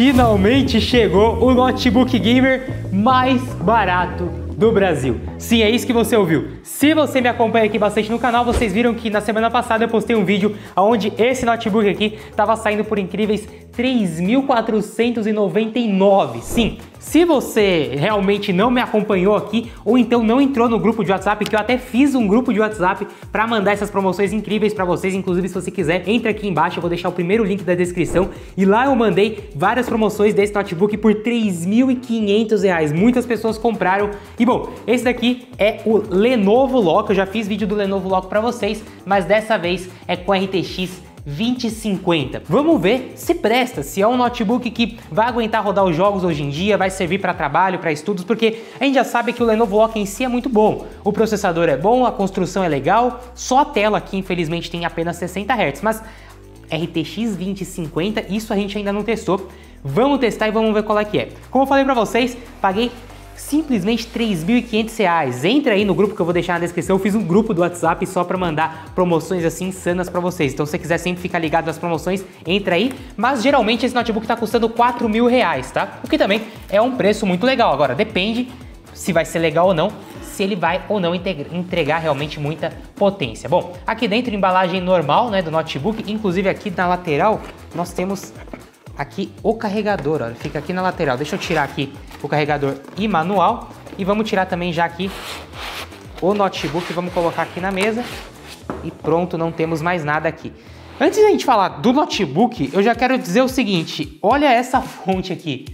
Finalmente chegou o notebook gamer mais barato do Brasil. Sim, é isso que você ouviu. Se você me acompanha aqui bastante no canal, vocês viram que na semana passada eu postei um vídeo onde esse notebook aqui estava saindo por incríveis R$ 3.499. Sim, se você realmente não me acompanhou aqui ou então não entrou no grupo de WhatsApp, que eu até fiz um grupo de WhatsApp para mandar essas promoções incríveis para vocês, inclusive se você quiser, entra aqui embaixo, eu vou deixar o primeiro link da descrição e lá eu mandei várias promoções desse notebook por R$ 3.500. Muitas pessoas compraram e bom, esse daqui é o Lenovo Lock. Eu já fiz vídeo do Lenovo Lock para vocês, mas dessa vez é com RTX 2050. Vamos ver se presta, se é um notebook que vai aguentar rodar os jogos hoje em dia, vai servir para trabalho, para estudos, porque a gente já sabe que o Lenovo Lock em si é muito bom. O processador é bom, a construção é legal, só a tela aqui infelizmente tem apenas 60 Hz, mas RTX 2050, isso a gente ainda não testou. Vamos testar e vamos ver qual é que é. Como eu falei para vocês, paguei simplesmente R$ 3.500. Entra aí no grupo que eu vou deixar na descrição. Eu fiz um grupo do WhatsApp só para mandar promoções assim insanas para vocês. Então se você quiser sempre ficar ligado nas promoções, entra aí. Mas geralmente esse notebook tá custando R$ 4.000, tá? O que também é um preço muito legal. Agora depende se vai ser legal ou não, se ele vai ou não entregar realmente muita potência. Bom, aqui dentro embalagem normal, né, do notebook. Inclusive aqui na lateral nós temos aqui o carregador, olha, fica aqui na lateral. Deixa eu tirar aqui o carregador e manual e vamos tirar também já aqui o notebook, vamos colocar aqui na mesa e pronto, não temos mais nada aqui. Antes de a gente falar do notebook, eu já quero dizer o seguinte, olha essa fonte aqui.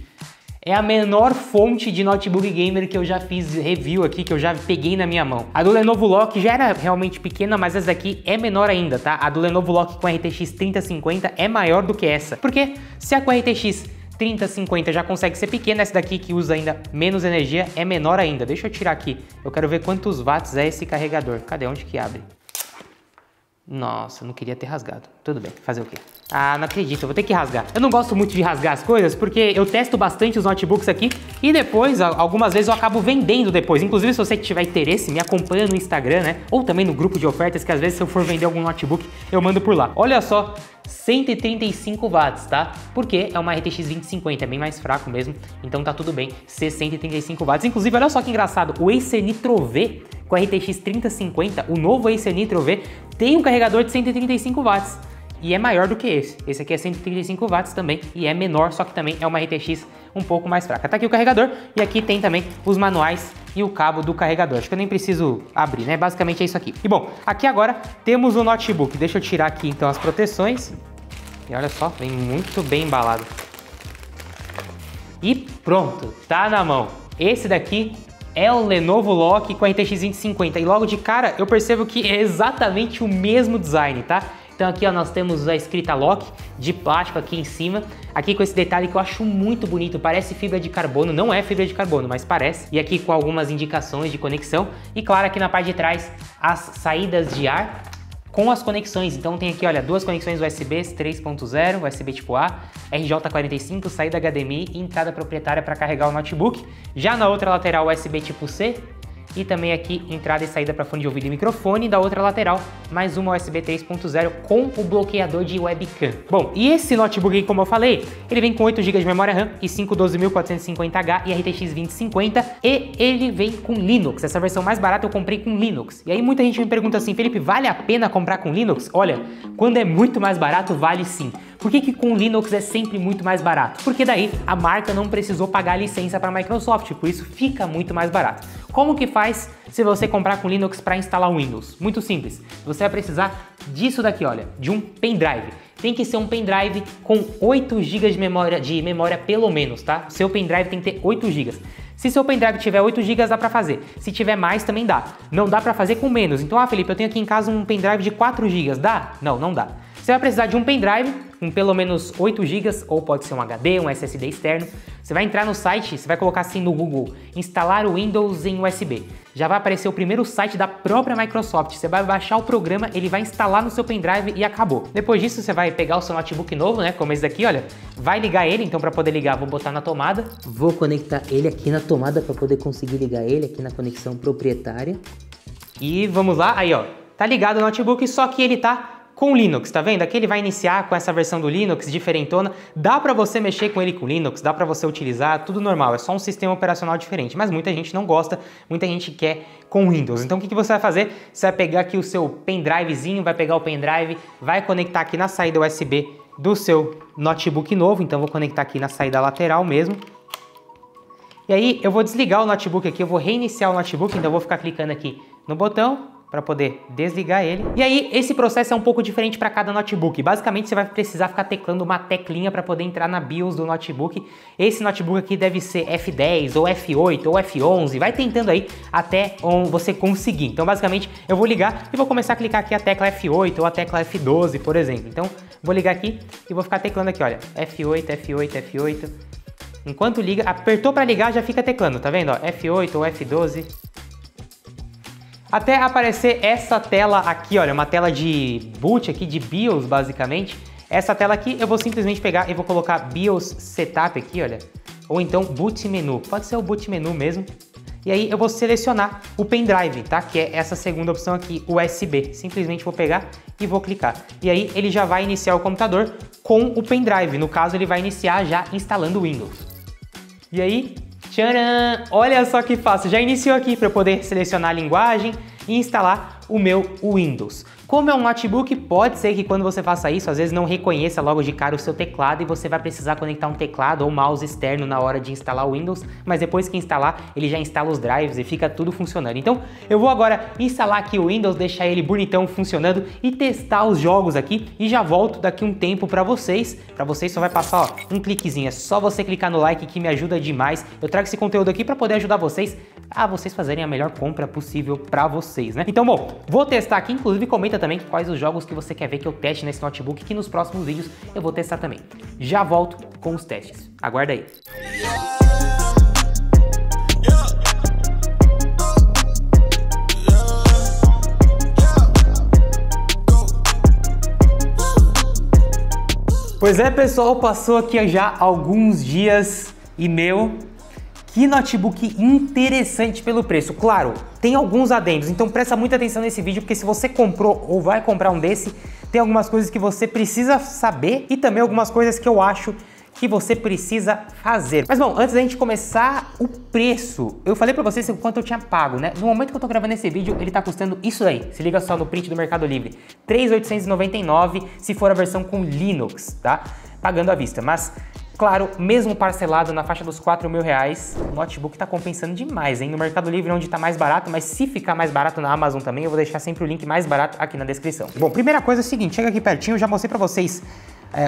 É a menor fonte de notebook gamer que eu já fiz review aqui, que eu já peguei na minha mão. A do Lenovo Lock já era realmente pequena, mas essa daqui é menor ainda, tá? A do Lenovo Lock com RTX 3050 é maior do que essa. Porque se a com RTX 3050 já consegue ser pequena, essa daqui que usa ainda menos energia é menor ainda. Deixa eu tirar aqui, eu quero ver quantos watts é esse carregador. Cadê? Onde que abre? Nossa, não queria ter rasgado. Tudo bem, fazer o quê? Ah, não acredito, eu vou ter que rasgar. Eu não gosto muito de rasgar as coisas porque eu testo bastante os notebooks aqui e depois, algumas vezes eu acabo vendendo depois. Inclusive, se você tiver interesse, me acompanha no Instagram, né? Ou também no grupo de ofertas, que às vezes se eu for vender algum notebook, eu mando por lá. Olha só, 135 watts, tá? Porque é uma RTX 2050, é bem mais fraco mesmo, então tá tudo bem ser 135 watts. Inclusive, olha só que engraçado, o Acer Nitro V com a RTX 3050, o novo Acer Nitro V, tem um carregador de 135 watts. E é maior do que esse. Esse aqui é 135 watts também e é menor, só que também é uma RTX um pouco mais fraca. Tá aqui o carregador e aqui tem também os manuais e o cabo do carregador. Acho que eu nem preciso abrir, né? Basicamente é isso aqui. E bom, aqui agora temos o notebook. Deixa eu tirar aqui então as proteções. E olha só, vem muito bem embalado. E pronto, tá na mão. Esse daqui é o Lenovo Lock com a RTX 2050. E logo de cara eu percebo que é exatamente o mesmo design, tá? Então aqui ó, nós temos a escrita Lock de plástico aqui em cima, aqui com esse detalhe que eu acho muito bonito, parece fibra de carbono, não é fibra de carbono, mas parece. E aqui com algumas indicações de conexão e claro aqui na parte de trás as saídas de ar com as conexões. Então tem aqui, olha, duas conexões USB 3.0, USB tipo A, RJ45, saída HDMI e entrada proprietária para carregar o notebook. Já na outra lateral USB tipo C, e também aqui entrada e saída para fone de ouvido e microfone. Da outra lateral, mais uma USB 3.0 com o bloqueador de webcam. Bom, e esse notebook aqui, como eu falei, ele vem com 8 GB de memória RAM e 5 12450H e RTX 2050 e ele vem com Linux. Essa versão mais barata eu comprei com Linux. E aí muita gente me pergunta assim, Felipe, vale a pena comprar com Linux? Olha, quando é muito mais barato, vale sim. Por que com Linux é sempre muito mais barato? Porque daí a marca não precisou pagar licença para a Microsoft, por isso fica muito mais barato. Como que faz se você comprar com Linux para instalar o Windows? Muito simples, você vai precisar disso daqui, olha, de um pendrive. Tem que ser um pendrive com 8 GB de memória pelo menos, tá? Seu pendrive tem que ter 8 GB. Se seu pendrive tiver 8 GB, dá pra fazer. Se tiver mais, também dá. Não dá pra fazer com menos. Então, Felipe, eu tenho aqui em casa um pendrive de 4 GB. Dá? Não, não dá. Você vai precisar de um pendrive com pelo menos 8 GB, ou pode ser um HD, um SSD externo. Você vai entrar no site, você vai colocar assim no Google, instalar o Windows em USB. Já vai aparecer o primeiro site da própria Microsoft. Você vai baixar o programa, ele vai instalar no seu pendrive e acabou. Depois disso, você vai pegar o seu notebook novo, né, como esse daqui, olha, vai ligar ele. Então, para poder ligar, vou botar na tomada. Vou conectar ele aqui na tomada para poder conseguir ligar ele aqui na conexão proprietária. E vamos lá, aí ó, tá ligado o notebook, só que ele tá com Linux, tá vendo? Aqui ele vai iniciar com essa versão do Linux diferentona, dá para você mexer com ele com Linux, dá para você utilizar, tudo normal, é só um sistema operacional diferente, mas muita gente não gosta, muita gente quer com Windows. Então o que você vai fazer? Você vai pegar aqui o seu pendrivezinho, vai pegar o pendrive, vai conectar aqui na saída USB do seu notebook novo, então vou conectar aqui na saída lateral mesmo. E aí eu vou desligar o notebook aqui, eu vou reiniciar o notebook, então eu vou ficar clicando aqui no botão para poder desligar ele. E aí, esse processo é um pouco diferente para cada notebook. Basicamente, você vai precisar ficar teclando uma teclinha para poder entrar na BIOS do notebook. Esse notebook aqui deve ser F10, ou F8, ou F11. Vai tentando aí até você conseguir. Então, basicamente, eu vou ligar e vou começar a clicar aqui a tecla F8 ou a tecla F12, por exemplo. Então, vou ligar aqui e vou ficar teclando aqui, olha, F8, F8, F8. Enquanto liga, apertou para ligar, já fica teclando, tá vendo? Ó, F8 ou F12. Até aparecer essa tela aqui, olha, uma tela de boot aqui, de BIOS basicamente. Essa tela aqui eu vou simplesmente pegar e vou colocar BIOS Setup aqui, olha. Ou então Boot Menu, pode ser o Boot Menu mesmo. E aí eu vou selecionar o pendrive, tá? Que é essa segunda opção aqui, USB. Simplesmente vou pegar e vou clicar. E aí ele já vai iniciar o computador com o pendrive. No caso ele vai iniciar já instalando o Windows. E aí... tcharam! Olha só que fácil, já iniciou aqui para eu poder selecionar a linguagem e instalar o meu Windows. Como é um notebook, pode ser que quando você faça isso, às vezes não reconheça logo de cara o seu teclado e você vai precisar conectar um teclado ou mouse externo na hora de instalar o Windows, mas depois que instalar, ele já instala os drives e fica tudo funcionando. Então, eu vou agora instalar aqui o Windows, deixar ele bonitão funcionando e testar os jogos aqui e já volto daqui um tempo para vocês. Para vocês só vai passar, ó, um cliquezinho, é só você clicar no like que me ajuda demais. Eu trago esse conteúdo aqui para poder ajudar vocês a vocês fazerem a melhor compra possível para vocês, né? Então, bom, vou testar aqui, inclusive comenta também quais os jogos que você quer ver que eu teste nesse notebook, que nos próximos vídeos eu vou testar também. Já volto com os testes. Aguarda aí. Pois é, pessoal, passou aqui já alguns dias e que notebook interessante pelo preço. Claro, tem alguns adendos, então presta muita atenção nesse vídeo, porque se você comprou ou vai comprar um desse, tem algumas coisas que você precisa saber e também algumas coisas que eu acho que você precisa fazer. Mas bom, antes da gente começar, o preço. Eu falei pra vocês o quanto eu tinha pago, né? No momento que eu tô gravando esse vídeo, ele tá custando isso aí. Se liga só no print do Mercado Livre. R$ 3.899 se for a versão com Linux, tá? Pagando à vista, mas... claro, mesmo parcelado na faixa dos R$4.000, o notebook tá compensando demais, hein? No Mercado Livre, onde tá mais barato, mas se ficar mais barato na Amazon também, eu vou deixar sempre o link mais barato aqui na descrição. Bom, primeira coisa é o seguinte, chega aqui pertinho, eu já mostrei pra vocês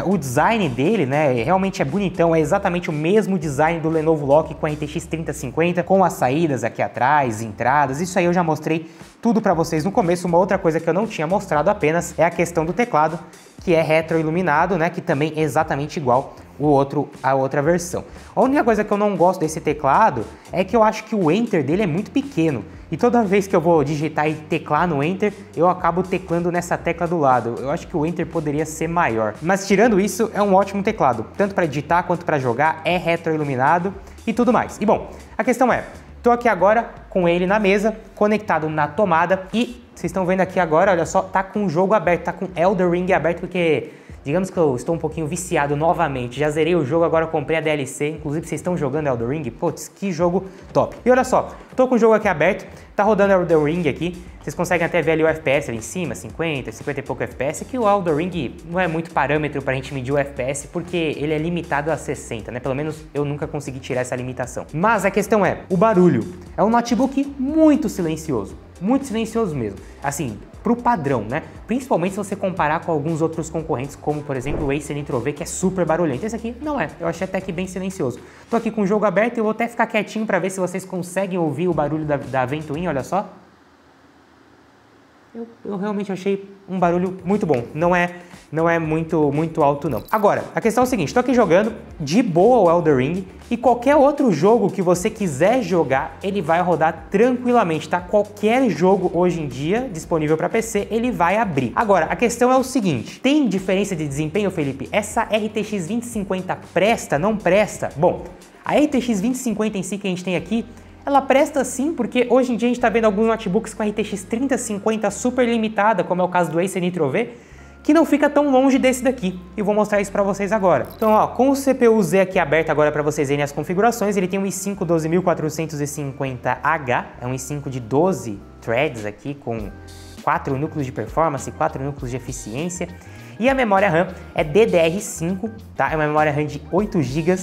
o design dele, né? Realmente é bonitão, é exatamente o mesmo design do Lenovo Lock com a RTX 3050, com as saídas aqui atrás, entradas, isso aí eu já mostrei tudo pra vocês no começo. Uma outra coisa que eu não tinha mostrado apenas é a questão do teclado, que é retroiluminado, né? Que também é exatamente igual a outra versão. A única coisa que eu não gosto desse teclado é que eu acho que o Enter dele é muito pequeno. E toda vez que eu vou digitar e teclar no Enter, eu acabo teclando nessa tecla do lado. Eu acho que o Enter poderia ser maior. Mas tirando isso, é um ótimo teclado. Tanto para digitar quanto para jogar, é retroiluminado e tudo mais. E bom, a questão é, tô aqui agora com ele na mesa, conectado na tomada e vocês estão vendo aqui agora, olha só, tá com o jogo aberto, tá com Elden Ring aberto porque... digamos que eu estou um pouquinho viciado novamente, já zerei o jogo, agora comprei a DLC, inclusive vocês estão jogando Elden Ring, putz, que jogo top. E olha só, tô com o jogo aqui aberto, tá rodando Elden Ring aqui, vocês conseguem até ver ali o FPS ali em cima, 50 e pouco FPS, que o Elden Ring não é muito parâmetro pra gente medir o FPS, porque ele é limitado a 60, né, pelo menos eu nunca consegui tirar essa limitação. Mas a questão é, o barulho, é um notebook muito silencioso mesmo, assim, pro padrão, né? Principalmente se você comparar com alguns outros concorrentes, como por exemplo o Acer Nitro V, que é super barulhento. Esse aqui não é, eu achei até que bem silencioso. Tô aqui com o jogo aberto e eu vou até ficar quietinho para ver se vocês conseguem ouvir o barulho da ventoinha, olha só. Eu realmente achei um barulho muito bom, não é muito alto não. Agora, a questão é o seguinte, tô aqui jogando de boa o Elden Ring e qualquer outro jogo que você quiser jogar, ele vai rodar tranquilamente, tá? Qualquer jogo hoje em dia disponível para PC, ele vai abrir. Agora, a questão é o seguinte, tem diferença de desempenho, Felipe? Essa RTX 2050 presta, não presta? Bom, a RTX 2050 em si que a gente tem aqui, ela presta sim, porque hoje em dia a gente está vendo alguns notebooks com a RTX 3050 super limitada, como é o caso do Acer Nitro V, que não fica tão longe desse daqui, e vou mostrar isso para vocês agora. Então, ó, com o CPU-Z aqui aberto agora para vocês verem as configurações, ele tem um i5 12450H, é um i5 de 12 threads aqui, com 4 núcleos de performance, 4 núcleos de eficiência, e a memória RAM é DDR5, tá? É uma memória RAM de 8 GB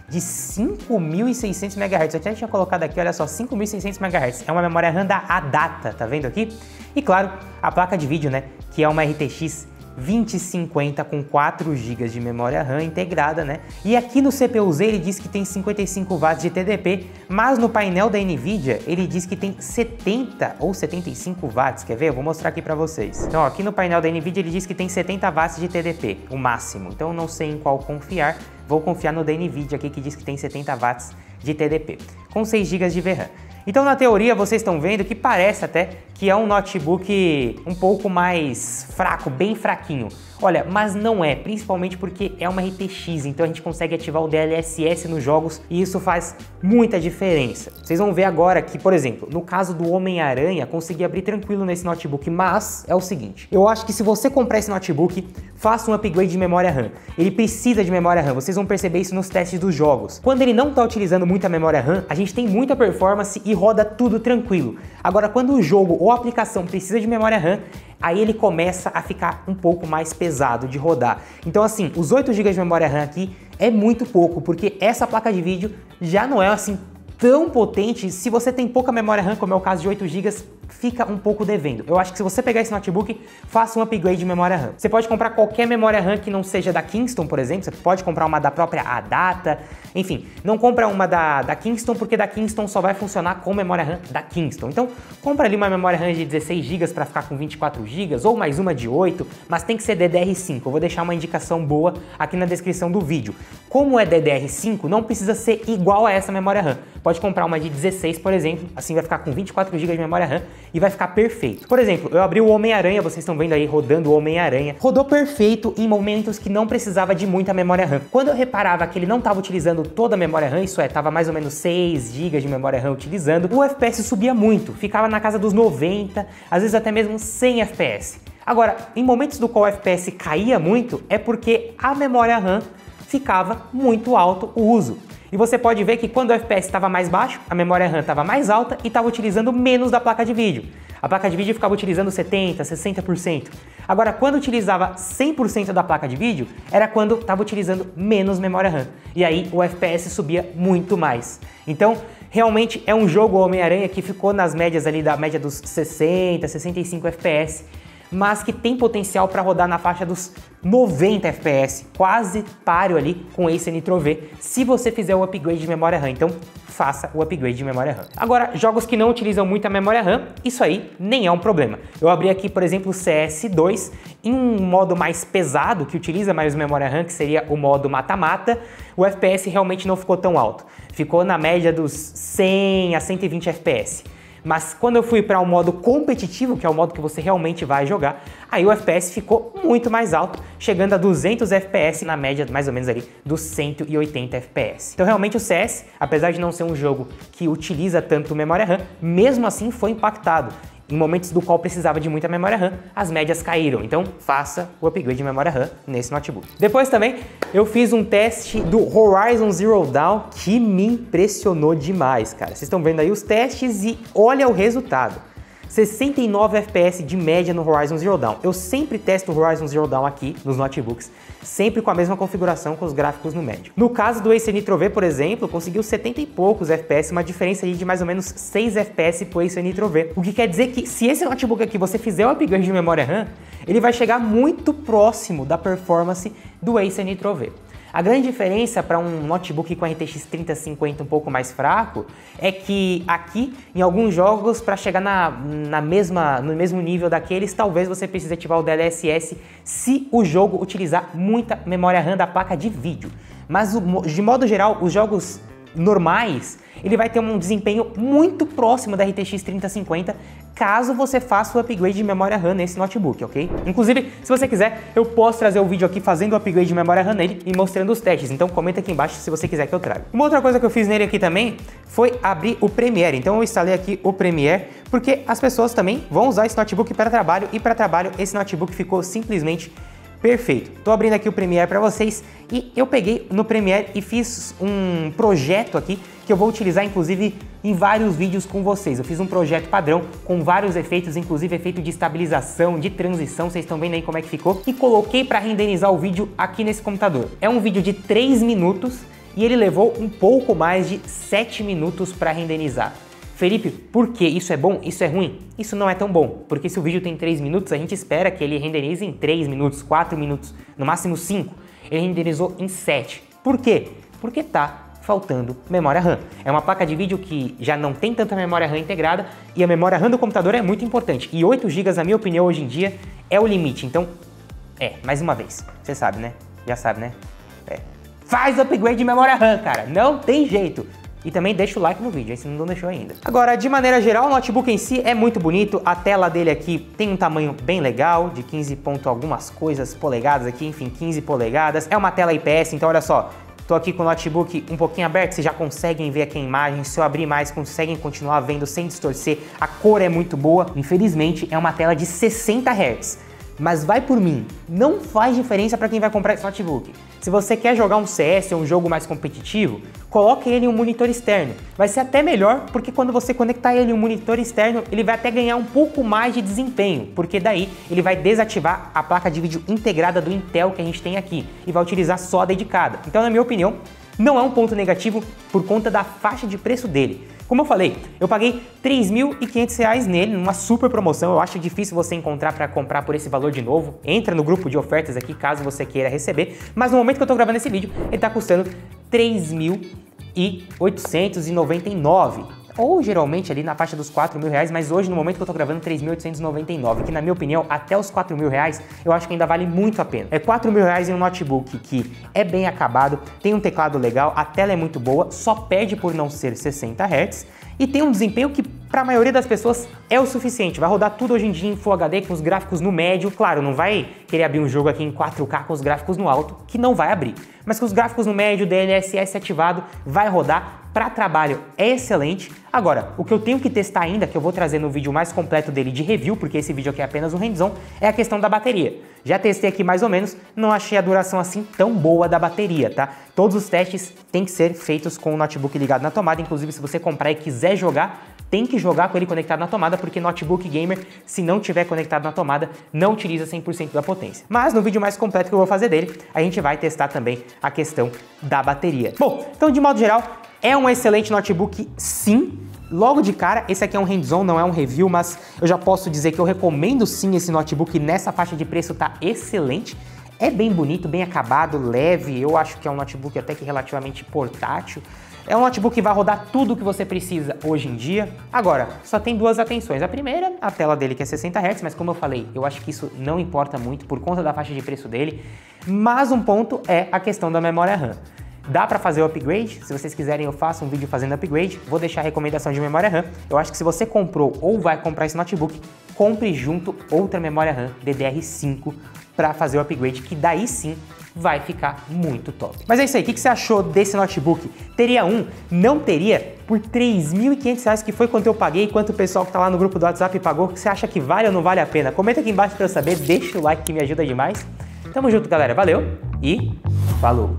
de 5.600 MHz. Eu até tinha colocado aqui, olha só, 5.600 MHz. É uma memória RAM da ADATA, tá vendo aqui? E claro, a placa de vídeo, né, que é uma RTX 2050 com 4 GB de memória RAM integrada, né? E aqui no CPU-Z ele diz que tem 55 watts de TDP, mas no painel da NVIDIA ele diz que tem 70 ou 75 watts. Quer ver? Eu vou mostrar aqui para vocês. Então, ó, aqui no painel da NVIDIA ele diz que tem 70 watts de TDP, o máximo. Então, eu não sei em qual confiar. Vou confiar no da NVIDIA aqui que diz que tem 70 watts de TDP, com 6 GB de VRAM. Então, na teoria, vocês estão vendo que parece até que é um notebook um pouco mais fraco, bem fraquinho. Olha, mas não é, principalmente porque é uma RTX, então a gente consegue ativar o DLSS nos jogos e isso faz muita diferença. Vocês vão ver agora que, por exemplo, no caso do Homem-Aranha, consegui abrir tranquilo nesse notebook, mas é o seguinte, eu acho que se você comprar esse notebook, faça um upgrade de memória RAM. Ele precisa de memória RAM, vocês vão perceber isso nos testes dos jogos. Quando ele não está utilizando muita memória RAM, a gente tem muita performance e roda tudo tranquilo. Agora, quando o jogo ou a aplicação precisa de memória RAM, aí ele começa a ficar um pouco mais pesado de rodar. Então assim, os 8 GB de memória RAM aqui é muito pouco, porque essa placa de vídeo já não é assim tão potente. Se você tem pouca memória RAM, como é o caso de 8 GB, fica um pouco devendo. Eu acho que se você pegar esse notebook, faça um upgrade de memória RAM. Você pode comprar qualquer memória RAM que não seja da Kingston, por exemplo, você pode comprar uma da própria ADATA, enfim, não compra uma da Kingston, porque da Kingston só vai funcionar com memória RAM da Kingston. Então, compra ali uma memória RAM de 16 GB para ficar com 24 GB, ou mais uma de 8, mas tem que ser DDR5. Eu vou deixar uma indicação boa aqui na descrição do vídeo. Como é DDR5, não precisa ser igual a essa memória RAM. Pode comprar uma de 16, por exemplo, assim vai ficar com 24 GB de memória RAM e vai ficar perfeito. Por exemplo, eu abri o Homem-Aranha, vocês estão vendo aí rodando o Homem-Aranha. Rodou perfeito em momentos que não precisava de muita memória RAM. Quando eu reparava que ele não estava utilizando toda a memória RAM, isso é, estava mais ou menos 6 GB de memória RAM utilizando, o FPS subia muito, ficava na casa dos 90, às vezes até mesmo 100 FPS. Agora, em momentos do qual o FPS caía muito, é porque a memória RAM ficava muito alto o uso. E você pode ver que quando o FPS estava mais baixo, a memória RAM estava mais alta e estava utilizando menos da placa de vídeo. A placa de vídeo ficava utilizando 70%, 60%. Agora, quando utilizava 100% da placa de vídeo, era quando estava utilizando menos memória RAM. E aí o FPS subia muito mais. Então, realmente é um jogo Homem-Aranha que ficou nas médias ali da média dos 60, 65 FPS, mas que tem potencial para rodar na faixa dos 90 FPS, quase páreo ali com Acer Nitro V, se você fizer o upgrade de memória RAM. Então, faça o upgrade de memória RAM. Agora, jogos que não utilizam muita memória RAM, isso aí nem é um problema. Eu abri aqui, por exemplo, o CS2 em um modo mais pesado, que utiliza mais memória RAM, que seria o modo mata-mata. O FPS realmente não ficou tão alto. Ficou na média dos 100 a 120 FPS. Mas quando eu fui para o modo competitivo, que é o modo que você realmente vai jogar, aí o FPS ficou muito mais alto, chegando a 200 FPS na média mais ou menos ali dos 180 FPS. Então realmente o CS, apesar de não ser um jogo que utiliza tanto memória RAM, mesmo assim foi impactado. Em momentos do qual precisava de muita memória RAM, as médias caíram. Então, faça o upgrade de memória RAM nesse notebook. Depois também, eu fiz um teste do Horizon Zero Dawn que me impressionou demais, cara. Vocês estão vendo aí os testes e olha o resultado. 69 FPS de média no Horizon Zero Dawn. Eu sempre testo o Horizon Zero Dawn aqui nos notebooks, sempre com a mesma configuração, com os gráficos no médio. No caso do Acer Nitro V, por exemplo, conseguiu 70 e poucos FPS, uma diferença aí de mais ou menos 6 FPS pro Acer Nitro V. O que quer dizer que se esse notebook aqui você fizer o upgrade de memória RAM, ele vai chegar muito próximo da performance do Acer Nitro V. A grande diferença para um notebook com RTX 3050 um pouco mais fraco é que aqui, em alguns jogos, para chegar no mesmo nível daqueles, talvez você precise ativar o DLSS se o jogo utilizar muita memória RAM da placa de vídeo. Mas, de modo geral, os jogos normais, ele vai ter um desempenho muito próximo da RTX 3050, caso você faça o upgrade de memória RAM nesse notebook, ok? Inclusive, se você quiser, eu posso trazer o vídeo aqui fazendo o upgrade de memória RAM nele e mostrando os testes, então comenta aqui embaixo se você quiser que eu traga. Uma outra coisa que eu fiz nele aqui também foi abrir o Premiere, então eu instalei aqui o Premiere, porque as pessoas também vão usar esse notebook para trabalho, e para trabalho esse notebook ficou simplesmente Perfeito. Tô abrindo aqui o Premiere para vocês e eu peguei no Premiere e fiz um projeto aqui que eu vou utilizar inclusive em vários vídeos com vocês. Eu fiz um projeto padrão com vários efeitos, inclusive efeito de estabilização, de transição, vocês estão vendo aí como é que ficou, e coloquei para renderizar o vídeo aqui nesse computador. É um vídeo de 3 minutos e ele levou um pouco mais de 7 minutos para renderizar. Felipe, por que isso é bom? Isso é ruim? Isso não é tão bom, porque se o vídeo tem 3 minutos, a gente espera que ele renderize em 3 minutos, 4 minutos, no máximo 5. Ele renderizou em 7. Por quê? Porque tá faltando memória RAM. É uma placa de vídeo que já não tem tanta memória RAM integrada e a memória RAM do computador é muito importante. E 8 GB, na minha opinião, hoje em dia é o limite. Então, mais uma vez, você sabe, né? Já sabe, né? Faz upgrade de memória RAM, cara. Não tem jeito. E também deixa o like no vídeo, se não deixou ainda. Agora, de maneira geral, o notebook em si é muito bonito. A tela dele aqui tem um tamanho bem legal, de 15 ponto algumas coisas polegadas aqui, enfim, 15 polegadas. É uma tela IPS, então olha só, tô aqui com o notebook um pouquinho aberto, vocês já conseguem ver aqui a imagem. Se eu abrir mais, conseguem continuar vendo sem distorcer. A cor é muito boa. Infelizmente, é uma tela de 60 Hz. Mas vai por mim, não faz diferença para quem vai comprar esse notebook. Se você quer jogar um CS ou um jogo mais competitivo, coloque ele em um monitor externo. Vai ser até melhor, porque quando você conectar ele em um monitor externo, ele vai até ganhar um pouco mais de desempenho, porque daí ele vai desativar a placa de vídeo integrada do Intel que a gente tem aqui e vai utilizar só a dedicada. Então, na minha opinião, não é um ponto negativo por conta da faixa de preço dele. Como eu falei, eu paguei R$3.500 nele, numa super promoção. Eu acho difícil você encontrar para comprar por esse valor de novo. Entra no grupo de ofertas aqui, caso você queira receber. Mas no momento que eu tô gravando esse vídeo, ele tá custando R$3.899. Ou geralmente ali na faixa dos R$4.000, mas hoje no momento que eu tô gravando R$3.899, que na minha opinião, até os R$4.000, eu acho que ainda vale muito a pena. É R$4.000 em um notebook que é bem acabado, tem um teclado legal, a tela é muito boa, só perde por não ser 60 Hz e tem um desempenho que para a maioria das pessoas é o suficiente. Vai rodar tudo hoje em dia em Full HD com os gráficos no médio. Claro, não vai querer abrir um jogo aqui em 4K com os gráficos no alto, que não vai abrir. Mas com os gráficos no médio, DLSS ativado, vai rodar. Para trabalho é excelente. Agora, o que eu tenho que testar ainda, que eu vou trazer no vídeo mais completo dele de review, porque esse vídeo aqui é apenas um hands-on, é a questão da bateria. Já testei aqui mais ou menos, não achei a duração assim tão boa da bateria, tá? Todos os testes têm que ser feitos com o notebook ligado na tomada, inclusive se você comprar e quiser jogar, tem que jogar com ele conectado na tomada, porque notebook gamer, se não tiver conectado na tomada, não utiliza 100% da potência. Mas no vídeo mais completo que eu vou fazer dele, a gente vai testar também a questão da bateria. Bom, então de modo geral, é um excelente notebook sim. Logo de cara, esse aqui é um hands-on, não é um review, mas eu já posso dizer que eu recomendo sim esse notebook. Nessa faixa de preço tá excelente. É bem bonito, bem acabado, leve. Eu acho que é um notebook até que relativamente portátil. É um notebook que vai rodar tudo o que você precisa hoje em dia. Agora, só tem duas atenções. A primeira, a tela dele que é 60 Hz, mas como eu falei, eu acho que isso não importa muito por conta da faixa de preço dele. Mas um ponto é a questão da memória RAM. Dá para fazer o upgrade, se vocês quiserem eu faço um vídeo fazendo upgrade, vou deixar a recomendação de memória RAM. Eu acho que se você comprou ou vai comprar esse notebook, compre junto outra memória RAM DDR5 para fazer o upgrade, que daí sim vai ficar muito top. Mas é isso aí, o que você achou desse notebook? Teria um? Não teria? Por R$3.500, que foi quanto eu paguei, quanto o pessoal que tá lá no grupo do WhatsApp pagou, você acha que vale ou não vale a pena? Comenta aqui embaixo para eu saber, deixa o like que me ajuda demais. Tamo junto, galera, valeu e falou!